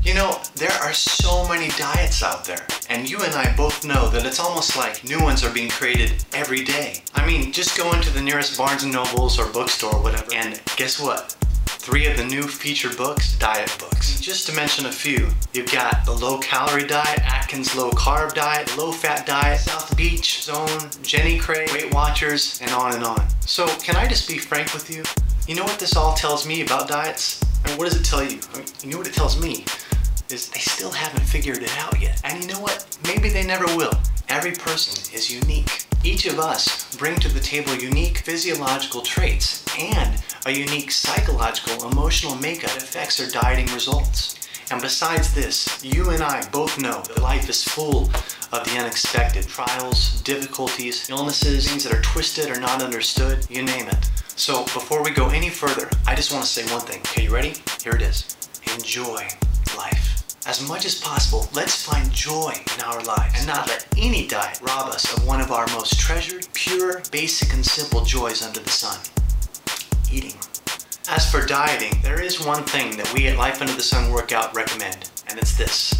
You know, there are so many diets out there, and you and I both know that it's almost like new ones are being created every day. I mean, just go into the nearest Barnes & Nobles or bookstore or whatever, and guess what? 3 of the new featured books, diet books. Just to mention a few, you've got the low-calorie diet, Atkins low-carb diet, low-fat diet, South Beach Zone, Jenny Craig, Weight Watchers, and on and on. So, can I just be frank with you? You know what this all tells me about diets? I mean, what does it tell you? I mean, you know what it tells me? Is they still haven't figured it out yet. And you know what? Maybe they never will. Every person is unique. Each of us bring to the table unique physiological traits and a unique psychological, emotional makeup that affects our dieting results. And besides this, you and I both know that life is full of the unexpected. Trials, difficulties, illnesses, things that are twisted or not understood, you name it. So before we go any further, I just want to say one thing. Okay, you ready? Here it is. Enjoy life. As much as possible, let's find joy in our lives and not let any diet rob us of one of our most treasured, pure, basic, and simple joys under the sun: eating. As for dieting, there is one thing that we at Life Under the Sun Workout recommend, and it's this: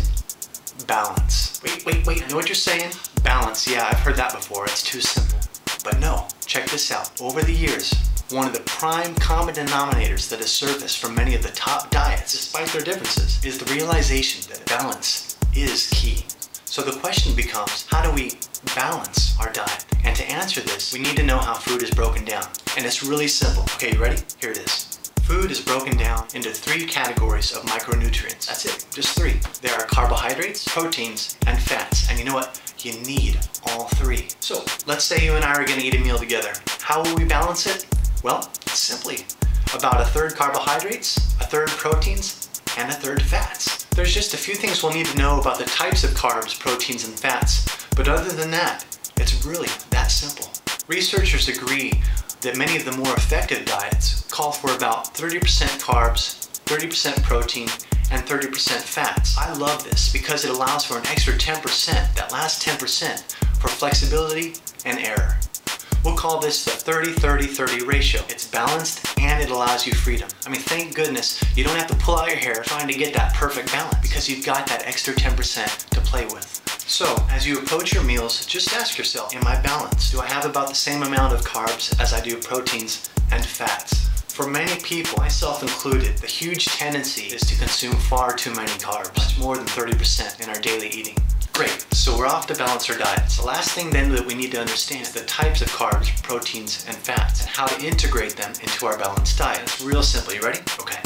balance. Wait, I know what you're saying? Balance, yeah, I've heard that before, it's too simple. But no, check this out. Over the years, one of the prime common denominators that has surfaced from many of the top diets, despite their differences, is the realization that balance is key. So the question becomes, how do we balance our diet? And to answer this, we need to know how food is broken down. And it's really simple. Okay, you ready? Here it is. Food is broken down into 3 categories of micronutrients. That's it, just 3. There are carbohydrates, proteins, and fats. And you know what? You need all 3. So let's say you and I are going to eat a meal together. How will we balance it? Well, simply about 1/3 carbohydrates, 1/3 proteins, and 1/3 fats. There's just a few things we'll need to know about the types of carbs, proteins, and fats, but other than that, it's really that simple. Researchers agree that many of the more effective diets call for about 30% carbs, 30% protein, and 30% fats. I love this because it allows for an extra 10%, that last 10%, for flexibility and error. We'll call this the 30-30-30 ratio. It's balanced and it allows you freedom. I mean, thank goodness you don't have to pull out your hair trying to get that perfect balance because you've got that extra 10% to play with. So, as you approach your meals, just ask yourself, am I balanced? Do I have about the same amount of carbs as I do proteins and fats? For many people, myself included, the huge tendency is to consume far too many carbs, much more than 30% in our daily eating. Great, so we're off to balance our diets. The last thing then that we need to understand is the types of carbs, proteins, and fats, and how to integrate them into our balanced diet. It's real simple. You ready? Okay.